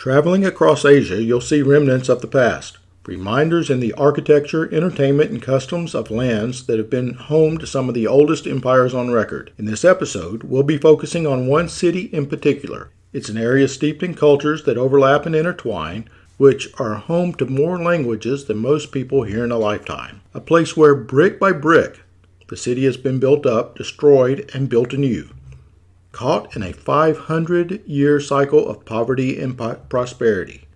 Traveling across Asia, you'll see remnants of the past, reminders in the architecture, entertainment, and customs of lands that have been home to some of the oldest empires on record. In this episode, we'll be focusing on one city in particular. It's an area steeped in cultures that overlap and intertwine, which are home to more languages than most people hear in a lifetime. A place where, brick by brick, the city has been built up, destroyed, and built anew. Caught in a 500-year cycle of poverty and prosperity.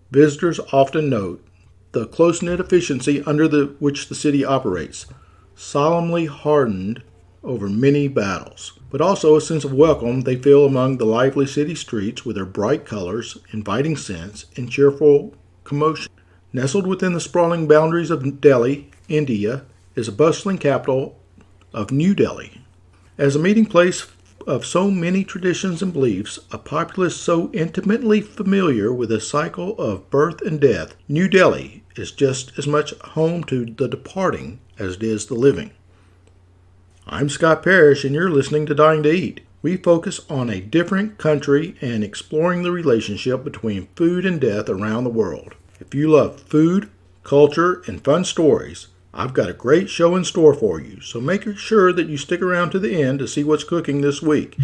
Visitors often note the close-knit efficiency under which the city operates, solemnly hardened over many battles, but also a sense of welcome they feel among the lively city streets with their bright colors, inviting scents, and cheerful commotion. Nestled within the sprawling boundaries of Delhi, India, is a bustling capital of New Delhi. As a meeting place of so many traditions and beliefs, a populace so intimately familiar with the cycle of birth and death, New Delhi is just as much home to the departing as it is the living. I'm Scottparish, and you're listening to Dying to Eat. We focus on a different country and exploring the relationship between food and death around the world. If you love food, culture, and fun stories, I've got a great show in store for you, so make sure that you stick around to the end to see what's cooking this week.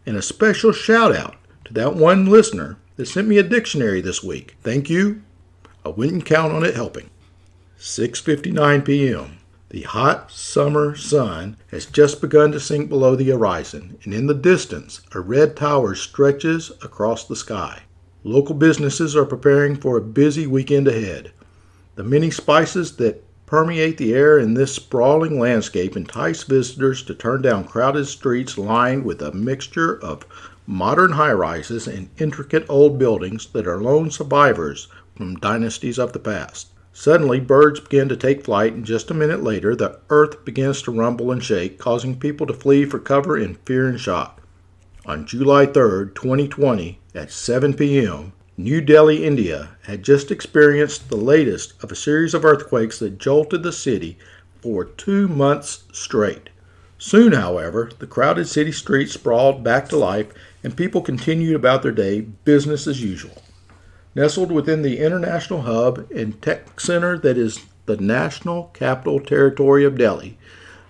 And a special shout out to that one listener that sent me a dictionary this week. Thank you. I wouldn't count on it helping. 6:59 p.m. The hot summer sun has just begun to sink below the horizon, and in the distance, a red tower stretches across the sky. Local businesses are preparing for a busy weekend ahead. The many spices that permeate the air in this sprawling landscape entice visitors to turn down crowded streets lined with a mixture of modern high-rises and intricate old buildings that are lone survivors from dynasties of the past. Suddenly, birds begin to take flight, and just a minute later, the earth begins to rumble and shake, causing people to flee for cover in fear and shock. On July 3rd, 2020, at 7 p.m., New Delhi, India, had just experienced the latest of a series of earthquakes that jolted the city for 2 months straight. Soon, however, the crowded city streets sprawled back to life, and people continued about their day, business as usual. Nestled within the international hub and tech center that is the National Capital Territory of Delhi,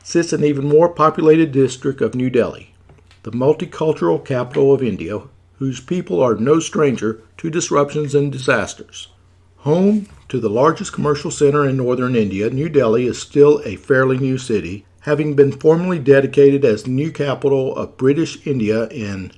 sits an even more populated district of New Delhi, the multicultural capital of India, whose people are no stranger to disruptions and disasters. Home to the largest commercial center in northern India, New Delhi is still a fairly new city, having been formally dedicated as the new capital of British India in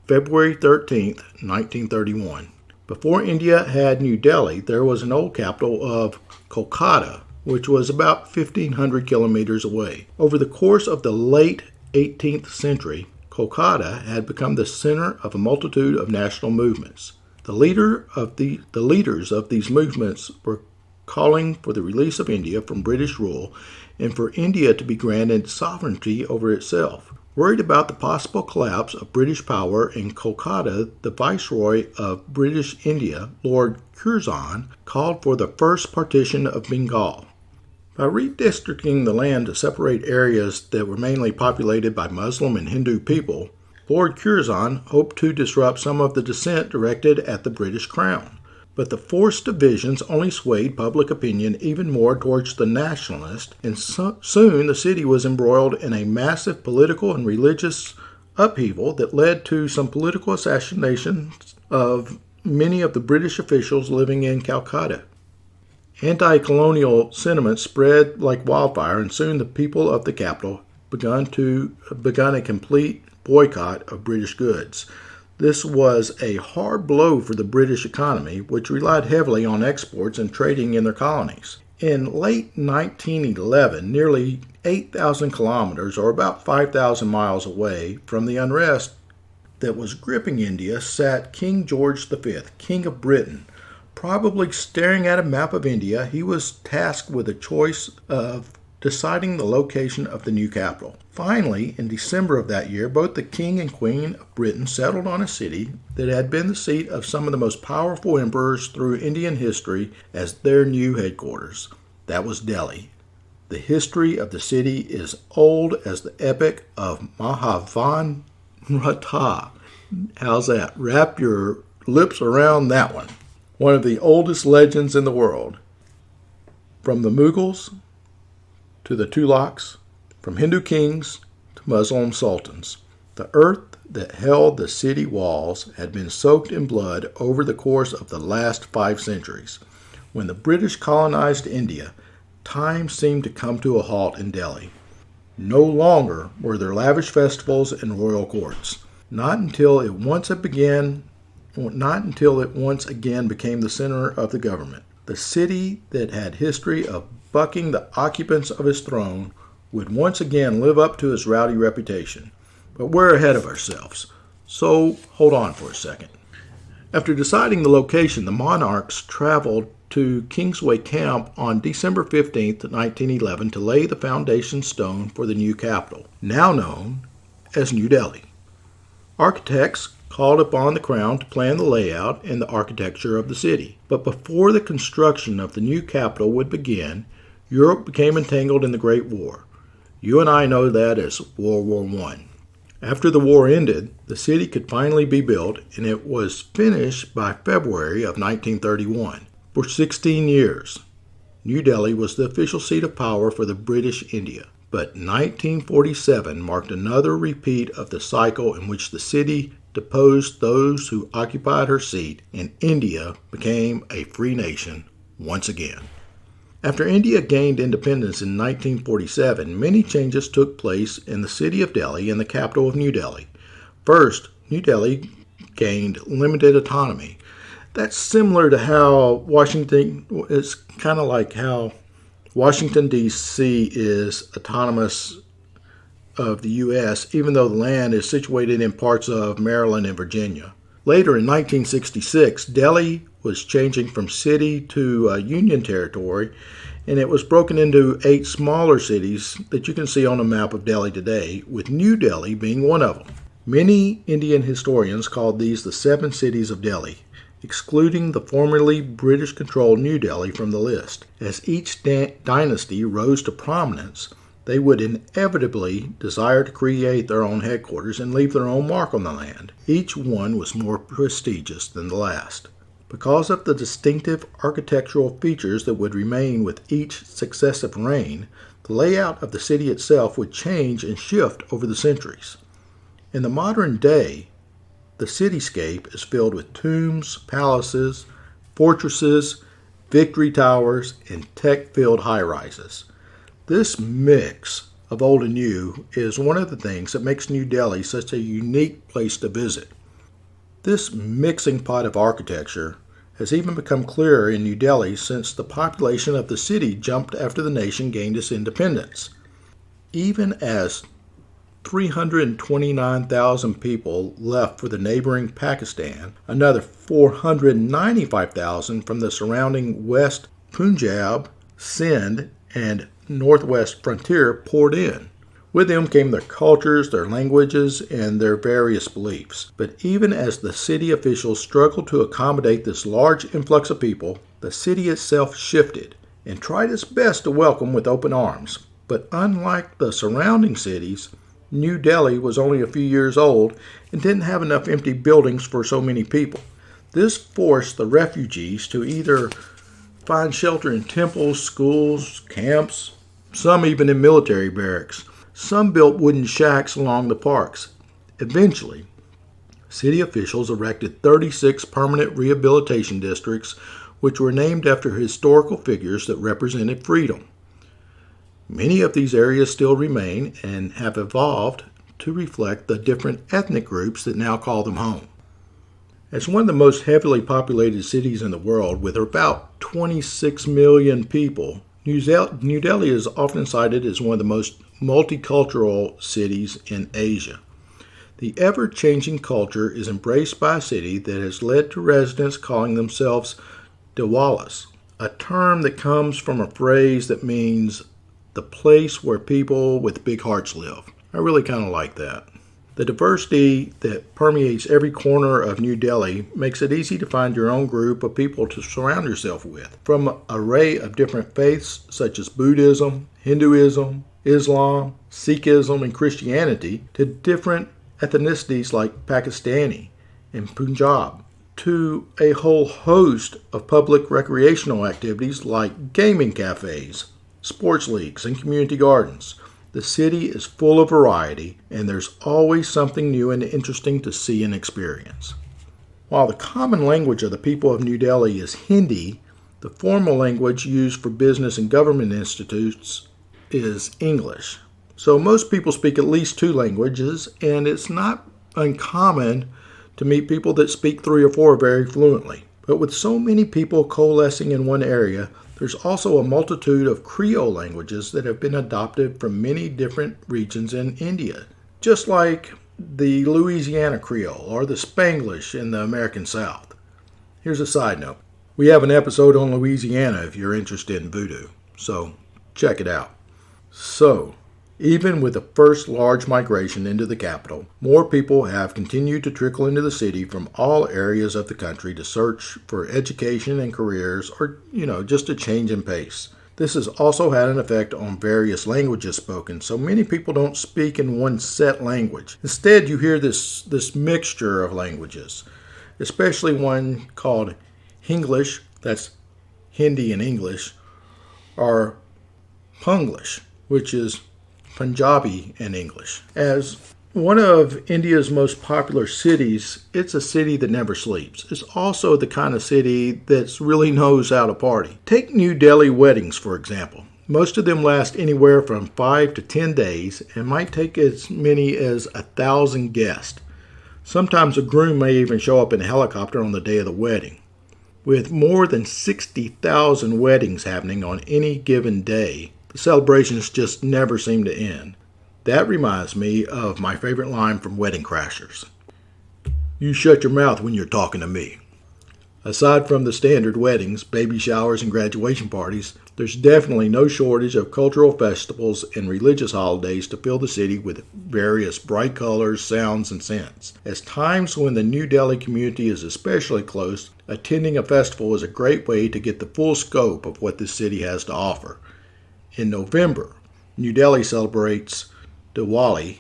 February 13, 1931. Before India had New Delhi, there was an old capital of Kolkata, which was about 1,500 kilometers away. Over the course of the late 18th century, Kolkata had become the center of a multitude of national movements. The leaders of these movements were calling for the release of India from British rule and for India to be granted sovereignty over itself. Worried about the possible collapse of British power in Kolkata, the Viceroy of British India, Lord Curzon, called for the first partition of Bengal. By redistricting the land to separate areas that were mainly populated by Muslim and Hindu people, Lord Curzon hoped to disrupt some of the dissent directed at the British Crown. But the forced divisions only swayed public opinion even more towards the nationalist, and soon the city was embroiled in a massive political and religious upheaval that led to some political assassinations of many of the British officials living in Calcutta. Anti-colonial sentiments spread like wildfire, and soon the people of the capital begun a complete boycott of British goods. This was a hard blow for the British economy, which relied heavily on exports and trading in their colonies. In late 1911, nearly 8,000 kilometers, or about 5,000 miles away from the unrest that was gripping India, sat King George V, King of Britain. Probably staring at a map of India, he was tasked with the choice of deciding the location of the new capital. Finally, in December of that year, both the King and Queen of Britain settled on a city that had been the seat of some of the most powerful emperors through Indian history as their new headquarters. That was Delhi. The history of the city is old as the epic of Mahabharata. How's that? Wrap your lips around that one. One of the oldest legends in the world. From the Mughals to the Tughlaqs, from Hindu kings to Muslim sultans, the earth that held the city walls had been soaked in blood over the course of the last 5 centuries. When the British colonized India, time seemed to come to a halt in Delhi. No longer were there lavish festivals and royal courts. Not until it once again became the center of the government. The city that had history of bucking the occupants of its throne would once again live up to its rowdy reputation. But we're ahead of ourselves, so hold on for a second. After deciding the location, the monarchs traveled to Kingsway Camp on December 15, 1911 to lay the foundation stone for the new capital, now known as New Delhi. Architects called upon the crown to plan the layout and the architecture of the city. But before the construction of the new capital would begin, Europe became entangled in the Great War. You and I know that as World War I. After the war ended, the city could finally be built, and it was finished by February of 1931. For 16 years, New Delhi was the official seat of power for the British India. But 1947 marked another repeat of the cycle in which the city deposed those who occupied her seat, and India became a free nation once again. After India gained independence in 1947, many changes took place in the city of Delhi and the capital of New Delhi. First, New Delhi gained limited autonomy. That's similar to how it's kind of like how Washington, D.C. is autonomous of the U.S., even though the land is situated in parts of Maryland and Virginia. Later in 1966, Delhi was changing from city to Union territory, and it was broken into 8 smaller cities that you can see on a map of Delhi today, with New Delhi being one of them. Many Indian historians called these the 7 cities of Delhi, excluding the formerly British-controlled New Delhi from the list. As each dynasty rose to prominence, they would inevitably desire to create their own headquarters and leave their own mark on the land. Each one was more prestigious than the last. Because of the distinctive architectural features that would remain with each successive reign, the layout of the city itself would change and shift over the centuries. In the modern day, the cityscape is filled with tombs, palaces, fortresses, victory towers, and tech-filled high-rises. This mix of old and new is one of the things that makes New Delhi such a unique place to visit. This mixing pot of architecture has even become clearer in New Delhi since the population of the city jumped after the nation gained its independence. Even as 329,000 people left for the neighboring Pakistan, another 495,000 from the surrounding West Punjab, Sindh, and Northwest frontier poured in. With them came their cultures, their languages, and their various beliefs. But even as the city officials struggled to accommodate this large influx of people, the city itself shifted and tried its best to welcome with open arms. But unlike the surrounding cities, New Delhi was only a few years old and didn't have enough empty buildings for so many people. This forced the refugees to either find shelter in temples, schools, camps, some even in military barracks. Some built wooden shacks along the parks. Eventually, city officials erected 36 permanent rehabilitation districts, which were named after historical figures that represented freedom. Many of these areas still remain and have evolved to reflect the different ethnic groups that now call them home. As one of the most heavily populated cities in the world, with about 26 million people, New Delhi is often cited as one of the most multicultural cities in Asia. The ever-changing culture is embraced by a city that has led to residents calling themselves Diwalis, a term that comes from a phrase that means the place where people with big hearts live. I really kind of like that. The diversity that permeates every corner of New Delhi makes it easy to find your own group of people to surround yourself with. From an array of different faiths such as Buddhism, Hinduism, Islam, Sikhism, and Christianity, to different ethnicities like Pakistani and Punjab, to a whole host of public recreational activities like gaming cafes, sports leagues, and community gardens. The city is full of variety, and there's always something new and interesting to see and experience. While the common language of the people of New Delhi is Hindi, the formal language used for business and government institutes is English. So most people speak at least two languages, and it's not uncommon to meet people that speak three or four very fluently. But with so many people coalescing in one area, there's also a multitude of Creole languages that have been adopted from many different regions in India, just like the Louisiana Creole or the Spanglish in the American South. Here's a side note. We have an episode on Louisiana if you're interested in voodoo, so check it out. So, even with the first large migration into the capital, more people have continued to trickle into the city from all areas of the country to search for education and careers or, just a change in pace. This has also had an effect on various languages spoken, so many people don't speak in one set language. Instead, you hear this mixture of languages, especially one called Hinglish, that's Hindi and English, or Punglish, which is Punjabi and English. As one of India's most popular cities, it's a city that never sleeps. It's also the kind of city that really knows how to party. Take New Delhi weddings, for example. Most of them last anywhere from 5 to 10 days and might take as many as 1,000 guests. Sometimes a groom may even show up in a helicopter on the day of the wedding. With more than 60,000 weddings happening on any given day, the celebrations just never seem to end. That reminds me of my favorite line from Wedding Crashers. You shut your mouth when you're talking to me. Aside from the standard weddings, baby showers, and graduation parties, there's definitely no shortage of cultural festivals and religious holidays to fill the city with various bright colors, sounds, and scents. At times when the New Delhi community is especially close, attending a festival is a great way to get the full scope of what this city has to offer. In November, New Delhi celebrates Diwali,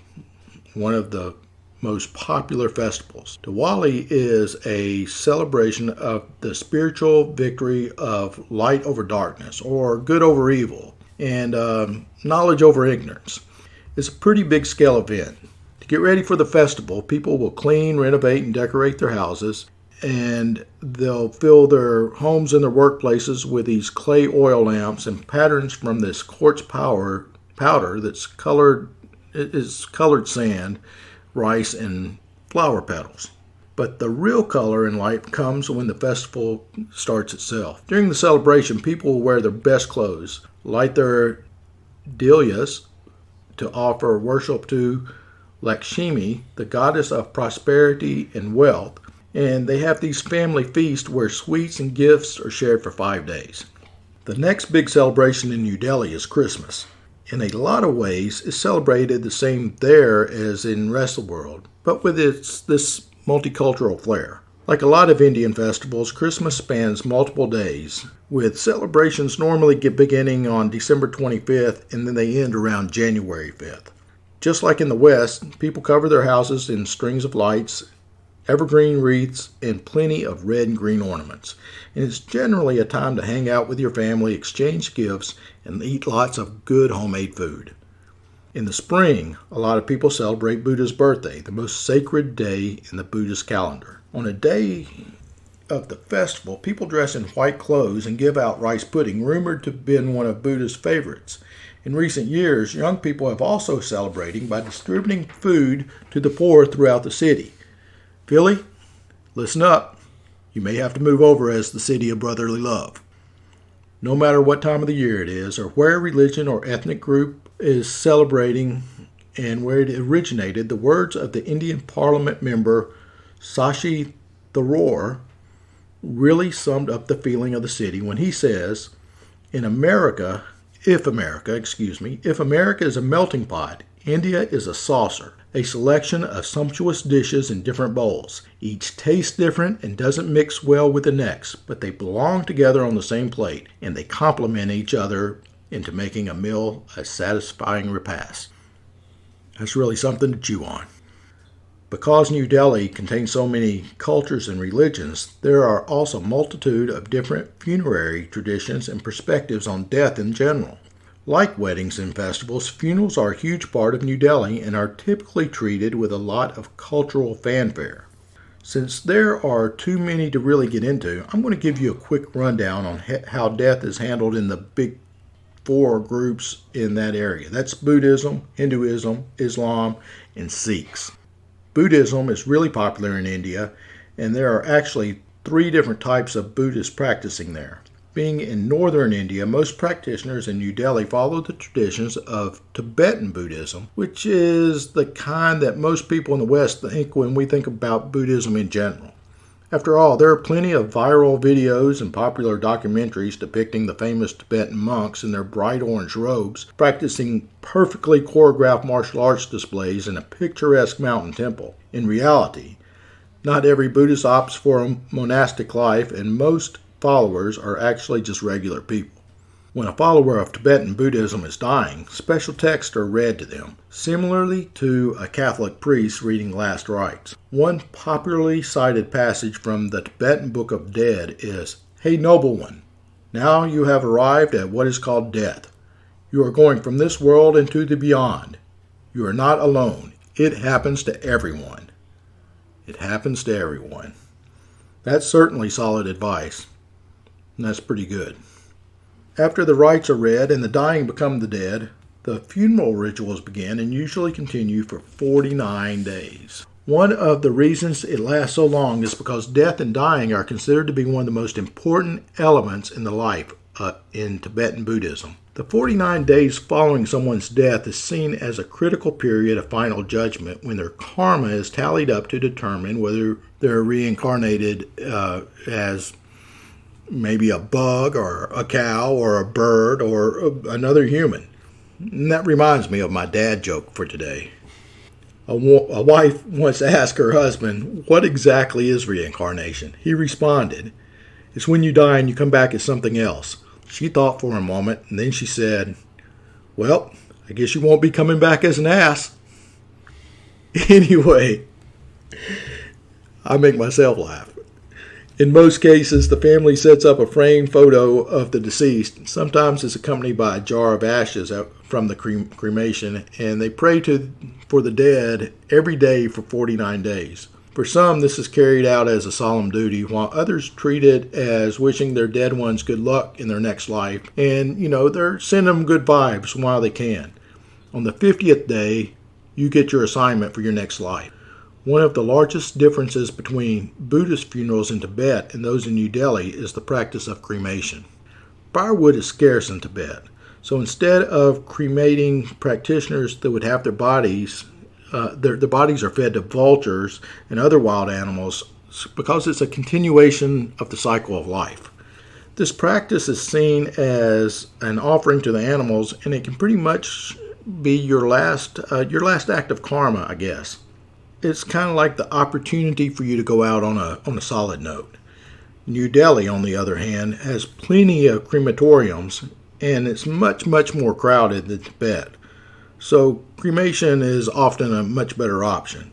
one of the most popular festivals. Diwali is a celebration of the spiritual victory of light over darkness, or good over evil, and knowledge over ignorance. It's a pretty big scale event. To get ready for the festival, people will clean, renovate, and decorate their houses, and they'll fill their homes and their workplaces with these clay oil lamps and patterns from this quartz powder that's colored sand, rice, and flower petals. But the real color and light comes when the festival starts itself. During the celebration, people will wear their best clothes, light their diyas to offer worship to Lakshmi, the goddess of prosperity and wealth, and they have these family feasts where sweets and gifts are shared for 5 days. The next big celebration in New Delhi is Christmas. In a lot of ways, it's celebrated the same there as in the rest of the world, but with this multicultural flair. Like a lot of Indian festivals, Christmas spans multiple days, with celebrations normally beginning on December 25th and then they end around January 5th. Just like in the West, people cover their houses in strings of lights, evergreen wreaths, and plenty of red and green ornaments. And it's generally a time to hang out with your family, exchange gifts, and eat lots of good homemade food. In the spring, a lot of people celebrate Buddha's birthday, the most sacred day in the Buddhist calendar. On a day of the festival, people dress in white clothes and give out rice pudding, rumored to have been one of Buddha's favorites. In recent years, young people have also celebrating by distributing food to the poor throughout the city. Philly, listen up. You may have to move over as the city of brotherly love. No matter what time of the year it is, or where religion or ethnic group is celebrating and where it originated, the words of the Indian Parliament member Shashi Tharoor really summed up the feeling of the city when he says, if America is a melting pot, India is a saucer, a selection of sumptuous dishes in different bowls. Each tastes different and doesn't mix well with the next, but they belong together on the same plate, and they complement each other into making a meal a satisfying repast. That's really something to chew on. Because New Delhi contains so many cultures and religions, there are also a multitude of different funerary traditions and perspectives on death in general. Like weddings and festivals, funerals are a huge part of New Delhi and are typically treated with a lot of cultural fanfare. Since there are too many to really get into, I'm going to give you a quick rundown on how death is handled in the big four groups in that area. That's Buddhism, Hinduism, Islam, and Sikhs. Buddhism is really popular in India, and there are actually 3 different types of Buddhists practicing there. Being in northern India, most practitioners in New Delhi follow the traditions of Tibetan Buddhism, which is the kind that most people in the West think when we think about Buddhism in general. After all, there are plenty of viral videos and popular documentaries depicting the famous Tibetan monks in their bright orange robes practicing perfectly choreographed martial arts displays in a picturesque mountain temple. In reality, not every Buddhist opts for a monastic life, and most followers are actually just regular people. When a follower of Tibetan Buddhism is dying, special texts are read to them, similarly to a Catholic priest reading last rites. One popularly cited passage from the Tibetan Book of Dead is, "Hey, noble one, now you have arrived at what is called death. You are going from this world into the beyond. You are not alone. It happens to everyone." It happens to everyone. That's certainly solid advice, and that's pretty good. After the rites are read and the dying become the dead, the funeral rituals begin and usually continue for 49 days. One of the reasons it lasts so long is because death and dying are considered to be one of the most important elements in the life in Tibetan Buddhism. The 49 days following someone's death is seen as a critical period of final judgment when their karma is tallied up to determine whether they're reincarnated as maybe a bug or a cow or a bird or another human. And that reminds me of my dad joke for today. A wife once asked her husband, "What exactly is reincarnation?" He responded, "It's when you die and you come back as something else." She thought for a moment, and then she said, "Well, I guess you won't be coming back as an ass." Anyway, I make myself laugh. In most cases, the family sets up a framed photo of the deceased. Sometimes it's accompanied by a jar of ashes from the cremation, and they pray for the dead every day for 49 days. For some, this is carried out as a solemn duty, while others treat it as wishing their dead ones good luck in their next life. And, they're sending them good vibes while they can. On the 50th day, you get your assignment for your next life. One of the largest differences between Buddhist funerals in Tibet and those in New Delhi is the practice of cremation. Firewood is scarce in Tibet, so instead of cremating practitioners that would have their bodies are fed to vultures and other wild animals because it's a continuation of the cycle of life. This practice is seen as an offering to the animals, and it can pretty much be your last act of karma, I guess. It's kind of like the opportunity for you to go out on a solid note. New Delhi, on the other hand, has plenty of crematoriums, and it's much, much more crowded than Tibet. So cremation is often a much better option.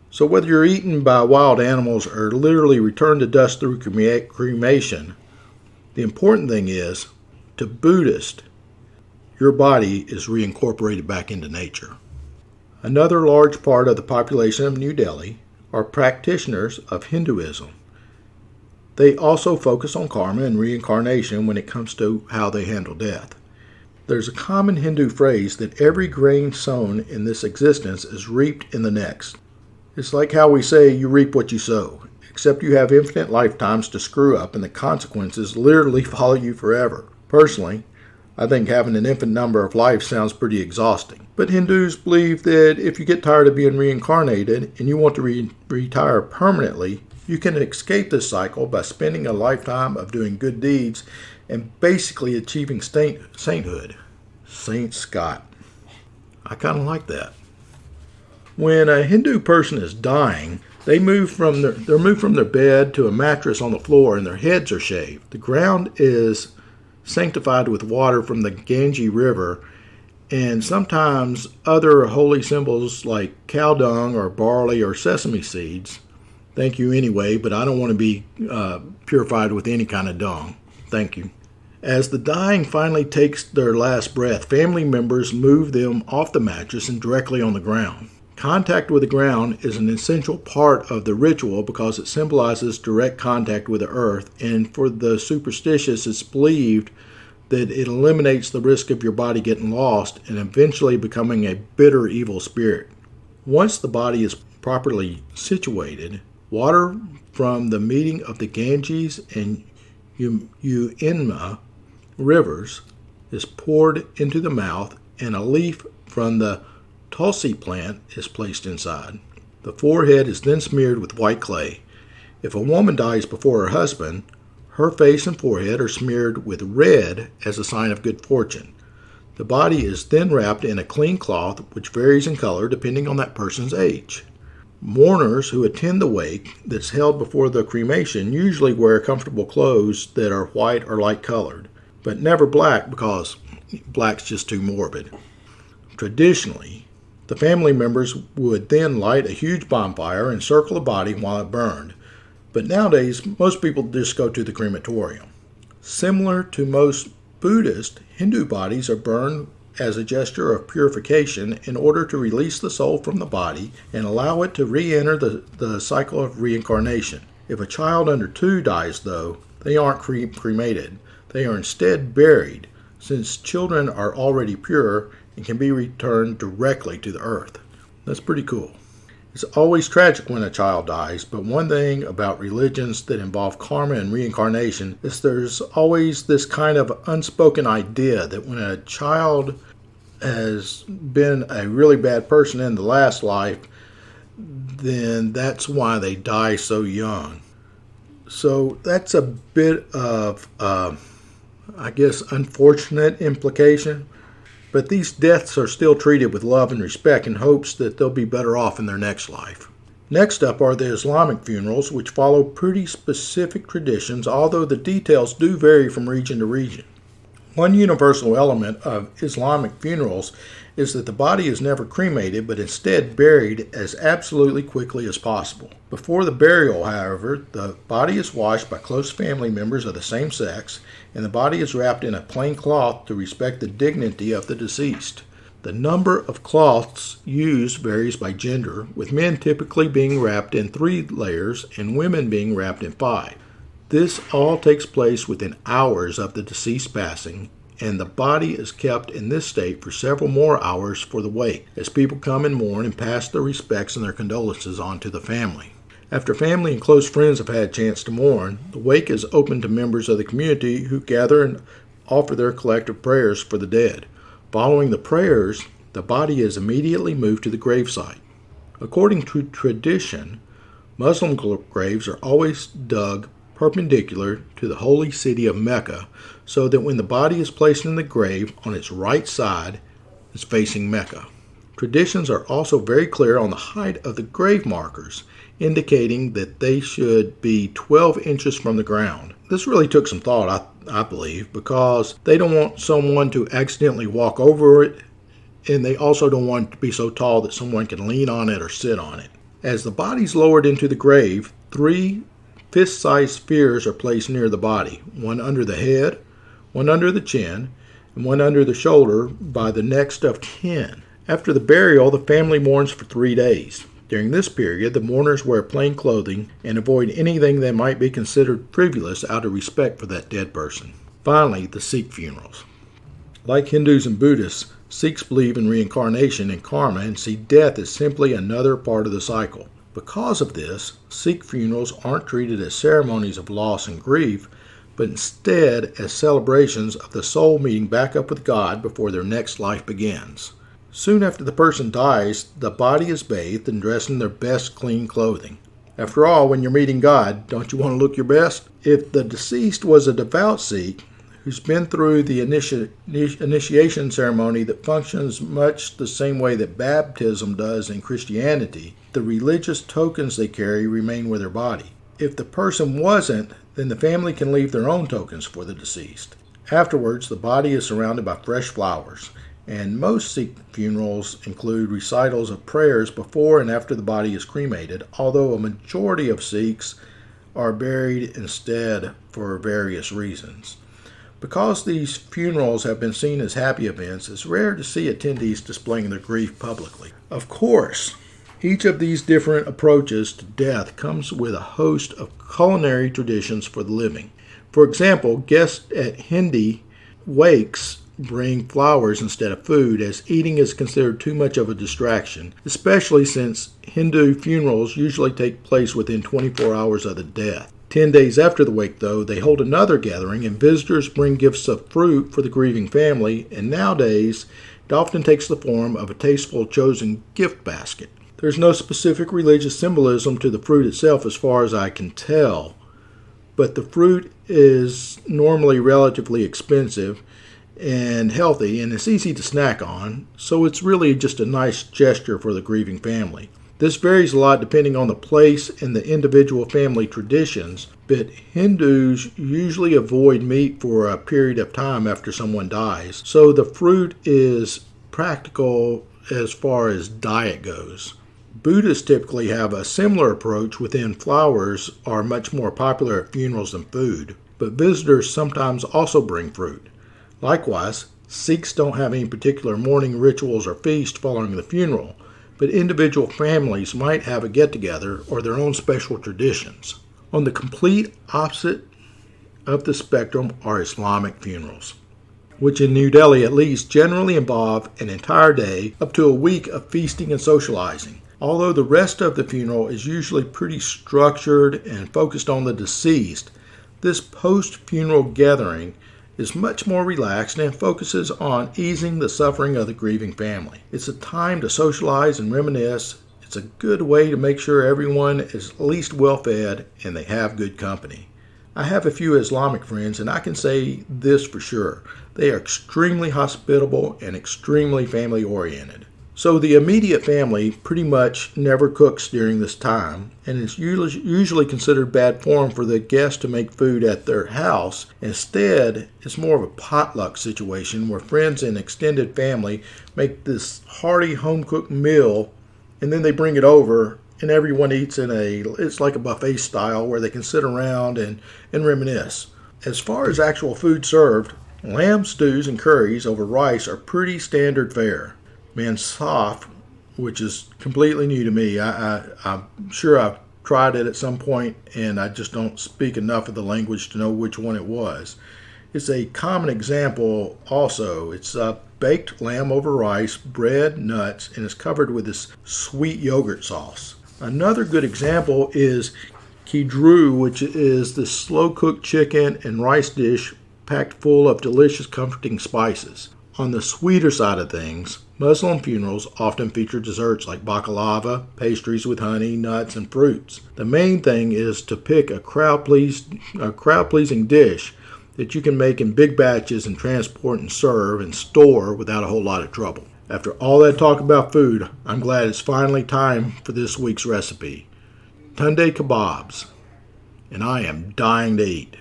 So whether you're eaten by wild animals or literally returned to dust through cremation, the important thing is, to Buddhists, your body is reincorporated back into nature. Another large part of the population of New Delhi are practitioners of Hinduism. They also focus on karma and reincarnation when it comes to how they handle death. There's a common Hindu phrase that every grain sown in this existence is reaped in the next. It's like how we say you reap what you sow, except you have infinite lifetimes to screw up and the consequences literally follow you forever. Personally, I think having an infinite number of lives sounds pretty exhausting. But Hindus believe that if you get tired of being reincarnated and you want to retire permanently, you can escape this cycle by spending a lifetime of doing good deeds and basically achieving sainthood. Saint Scott. I kind of like that. When a Hindu person is dying, they're moved from their bed to a mattress on the floor and their heads are shaved. The ground is sanctified with water from the Ganges River, and sometimes other holy symbols like cow dung or barley or sesame seeds. Thank you anyway, but I don't want to be purified with any kind of dung. Thank you. As the dying finally takes their last breath, family members move them off the mattress and directly on the ground. Contact with the ground is an essential part of the ritual because it symbolizes direct contact with the earth, and for the superstitious, it's believed that it eliminates the risk of your body getting lost and eventually becoming a bitter evil spirit. Once the body is properly situated, water from the meeting of the Ganges and Yamuna rivers is poured into the mouth, and a leaf from the Tulsi plant is placed inside. The forehead is then smeared with white clay. If a woman dies before her husband, her face and forehead are smeared with red as a sign of good fortune. The body is then wrapped in a clean cloth, which varies in color depending on that person's age. Mourners who attend the wake that's held before the cremation usually wear comfortable clothes that are white or light colored, but never black because black's just too morbid. Traditionally, the family members would then light a huge bonfire and circle the body while it burned. But nowadays, most people just go to the crematorium. Similar to most Buddhist, Hindu bodies are burned as a gesture of purification in order to release the soul from the body and allow it to re-enter the cycle of reincarnation. If a child under 2 dies, though, they aren't cremated. They are instead buried, since children are already pure and can be returned directly to the earth. That's pretty cool. It's always tragic when a child dies, but one thing about religions that involve karma and reincarnation is there's always this kind of unspoken idea that when a child has been a really bad person in the last life, then that's why they die so young. So that's a bit of, unfortunate implication. But these deaths are still treated with love and respect in hopes that they'll be better off in their next life. Next up are the Islamic funerals, which follow pretty specific traditions, although the details do vary from region to region. One universal element of Islamic funerals is that the body is never cremated, but instead buried as absolutely quickly as possible. Before the burial, however, the body is washed by close family members of the same sex, and the body is wrapped in a plain cloth to respect the dignity of the deceased. The number of cloths used varies by gender, with men typically being wrapped in 3 layers and women being wrapped in 5. This all takes place within hours of the deceased passing, and the body is kept in this state for several more hours for the wake, as people come and mourn and pass their respects and their condolences on to the family. After family and close friends have had a chance to mourn, the wake is open to members of the community who gather and offer their collective prayers for the dead. Following the prayers, the body is immediately moved to the gravesite. According to tradition, Muslim graves are always dug perpendicular to the holy city of Mecca, so that when the body is placed in the grave on its right side, it's facing Mecca. Traditions are also very clear on the height of the grave markers, indicating that they should be 12 inches from the ground. This really took some thought, I believe, because they don't want someone to accidentally walk over it, and they also don't want it to be so tall that someone can lean on it or sit on it. As the body's lowered into the grave, 3 fist-sized spheres are placed near the body, one under the head, one under the chin, and one under the shoulder by the next of kin. After the burial, the family mourns for 3 days. During this period, the mourners wear plain clothing and avoid anything that might be considered frivolous out of respect for that dead person. Finally, the Sikh funerals. Like Hindus and Buddhists, Sikhs believe in reincarnation and karma and see death as simply another part of the cycle. Because of this, Sikh funerals aren't treated as ceremonies of loss and grief, but instead as celebrations of the soul meeting back up with God before their next life begins. Soon after the person dies, the body is bathed and dressed in their best clean clothing. After all, when you're meeting God, don't you want to look your best? If the deceased was a devout Sikh who's been through the initiation ceremony that functions much the same way that baptism does in Christianity, the religious tokens they carry remain with their body. If the person wasn't, then the family can leave their own tokens for the deceased. Afterwards, the body is surrounded by fresh flowers, And most Sikh funerals include recitals of prayers before and after the body is cremated, although a majority of Sikhs are buried instead for various reasons. Because these funerals have been seen as happy events, it's rare to see attendees displaying their grief publicly. Of course, each of these different approaches to death comes with a host of culinary traditions for the living. For example, guests at Hindi wakes bring flowers instead of food, as eating is considered too much of a distraction, especially since Hindu funerals usually take place within 24 hours of the death. 10 days after the wake, though, they hold another gathering, and visitors bring gifts of fruit for the grieving family, and nowadays it often takes the form of a tasteful chosen gift basket. There's no specific religious symbolism to the fruit itself as far as I can tell, but the fruit is normally relatively expensive and healthy, and it's easy to snack on, so it's really just a nice gesture for the grieving family. This varies a lot depending on the place and the individual family traditions, but Hindus usually avoid meat for a period of time after someone dies, so the fruit is practical as far as diet goes. Buddhists typically have a similar approach within flowers are much more popular at funerals than food, but visitors sometimes also bring fruit. Likewise, Sikhs don't have any particular mourning rituals or feast following the funeral, but individual families might have a get-together or their own special traditions. On the complete opposite of the spectrum are Islamic funerals, which in New Delhi at least generally involve an entire day up to a week of feasting and socializing. Although the rest of the funeral is usually pretty structured and focused on the deceased, this post-funeral gathering is much more relaxed and focuses on easing the suffering of the grieving family. It's a time to socialize and reminisce. It's a good way to make sure everyone is at least well fed and they have good company. I have a few Islamic friends, and I can say this for sure. They are extremely hospitable and extremely family oriented. So the immediate family pretty much never cooks during this time, and it's usually considered bad form for the guests to make food at their house. Instead, it's more of a potluck situation where friends and extended family make this hearty home-cooked meal, and then they bring it over, and everyone eats it's like a buffet style where they can sit around and reminisce. As far as actual food served, lamb stews and curries over rice are pretty standard fare. Mansaf, which is completely new to me. I'm sure I've tried it at some point, and I just don't speak enough of the language to know which one it was. It's a common example also. It's baked lamb over rice, bread, nuts, and is covered with this sweet yogurt sauce. Another good example is kidru, which is the slow-cooked chicken and rice dish packed full of delicious, comforting spices. On the sweeter side of things, Muslim funerals often feature desserts like baklava, pastries with honey, nuts, and fruits. The main thing is to pick a crowd-pleasing dish that you can make in big batches and transport and serve and store without a whole lot of trouble. After all that talk about food, I'm glad it's finally time for this week's recipe. Tunde kebabs, and I am dying to eat.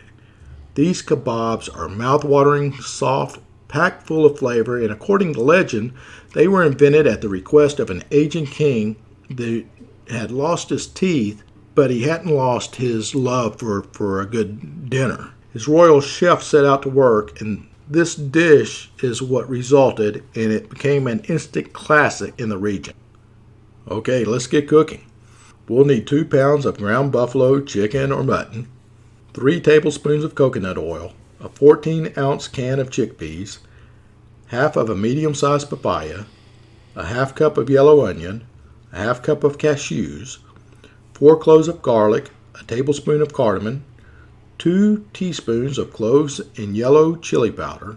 These kebabs are mouth-watering, soft, packed full of flavor, and according to legend, they were invented at the request of an aging king that had lost his teeth, but he hadn't lost his love for a good dinner. His royal chef set out to work, and this dish is what resulted, and it became an instant classic in the region. Okay, let's get cooking. We'll need 2 pounds of ground buffalo chicken or mutton, 3 tablespoons of coconut oil, a 14-ounce can of chickpeas, half of a medium-sized papaya, a half cup of yellow onion, a half cup of cashews, 4 cloves of garlic, a tablespoon of cardamom, 2 teaspoons of cloves and yellow chili powder,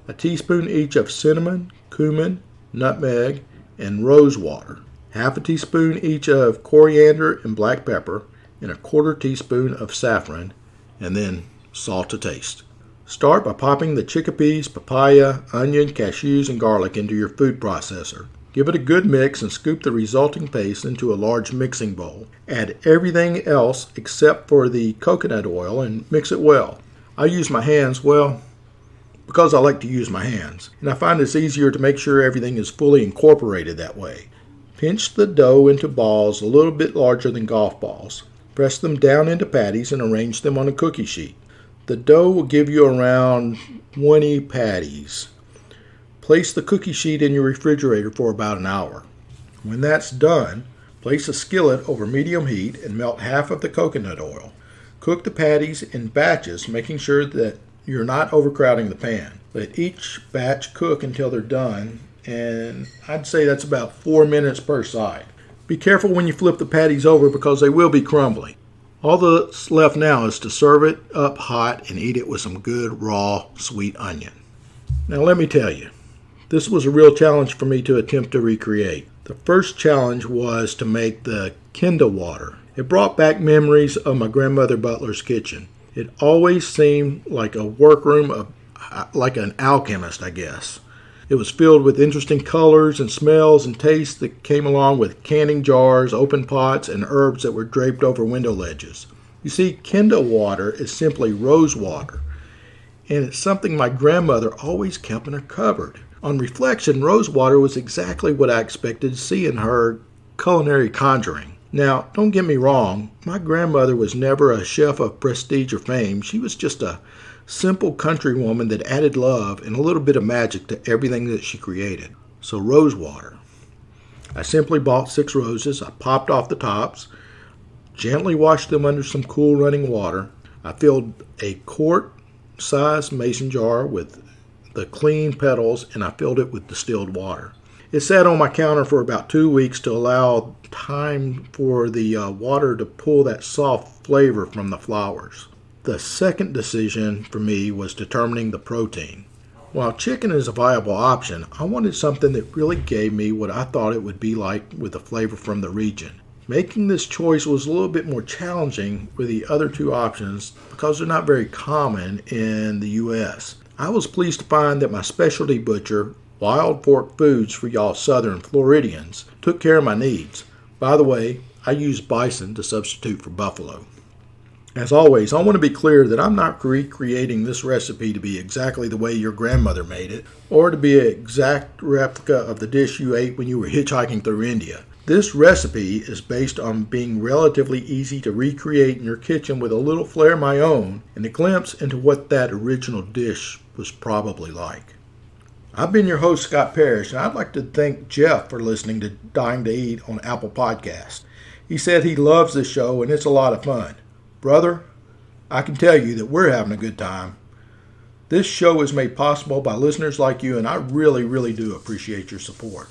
a teaspoon each of cinnamon, cumin, nutmeg, and rose water, half a teaspoon each of coriander and black pepper, and a 1/4 teaspoon of saffron, and then salt to taste. Start by popping the chickpeas, papaya, onion, cashews, and garlic into your food processor. Give it a good mix and scoop the resulting paste into a large mixing bowl. Add everything else except for the coconut oil and mix it well. I use my hands, because I like to use my hands, and I find it's easier to make sure everything is fully incorporated that way. Pinch the dough into balls a little bit larger than golf balls. Press them down into patties and arrange them on a cookie sheet. The dough will give you around 20 patties. Place the cookie sheet in your refrigerator for about an hour. When that's done, place a skillet over medium heat and melt half of the coconut oil. Cook the patties in batches, making sure that you're not overcrowding the pan. Let each batch cook until they're done, and I'd say that's about 4 minutes per side. Be careful when you flip the patties over because they will be crumbly. All that's left now is to serve it up hot and eat it with some good raw sweet onion. Now let me tell you, this was a real challenge for me to attempt to recreate. The first challenge was to make the Kinda water. It brought back memories of my grandmother Butler's kitchen. It always seemed like a workroom like an alchemist, I guess. It was filled with interesting colors and smells and tastes that came along with canning jars, open pots, and herbs that were draped over window ledges. You see, Kinda water is simply rose water, and it's something my grandmother always kept in her cupboard. On reflection, rose water was exactly what I expected to see in her culinary conjuring. Now, don't get me wrong, my grandmother was never a chef of prestige or fame. She was just a simple country woman that added love and a little bit of magic to everything that she created. So rose water. I simply bought 6 roses. I popped off the tops, gently washed them under some cool running water. I filled a quart-sized mason jar with the clean petals, and I filled it with distilled water. It sat on my counter for about 2 weeks to allow time for the water to pull that soft flavor from the flowers. The second decision for me was determining the protein. While chicken is a viable option, I wanted something that really gave me what I thought it would be like with the flavor from the region. Making this choice was a little bit more challenging with the other 2 options because they're not very common in the U.S. I was pleased to find that my specialty butcher, Wild Fork Foods for y'all Southern Floridians, took care of my needs. By the way, I used bison to substitute for buffalo. As always, I want to be clear that I'm not recreating this recipe to be exactly the way your grandmother made it, or to be an exact replica of the dish you ate when you were hitchhiking through India. This recipe is based on being relatively easy to recreate in your kitchen with a little flair of my own and a glimpse into what that original dish was probably like. I've been your host, Scott Parish, and I'd like to thank Jeff for listening to Dying to Eat on Apple Podcasts. He said he loves this show and it's a lot of fun. Brother, I can tell you that we're having a good time. This show is made possible by listeners like you, and I really, really do appreciate your support.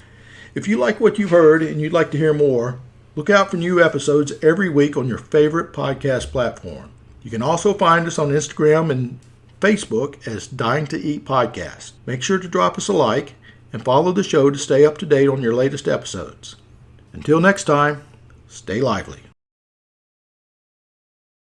If you like what you've heard and you'd like to hear more, look out for new episodes every week on your favorite podcast platform. You can also find us on Instagram and Facebook as Dying to Eat Podcast. Make sure to drop us a like and follow the show to stay up to date on your latest episodes. Until next time, stay lively.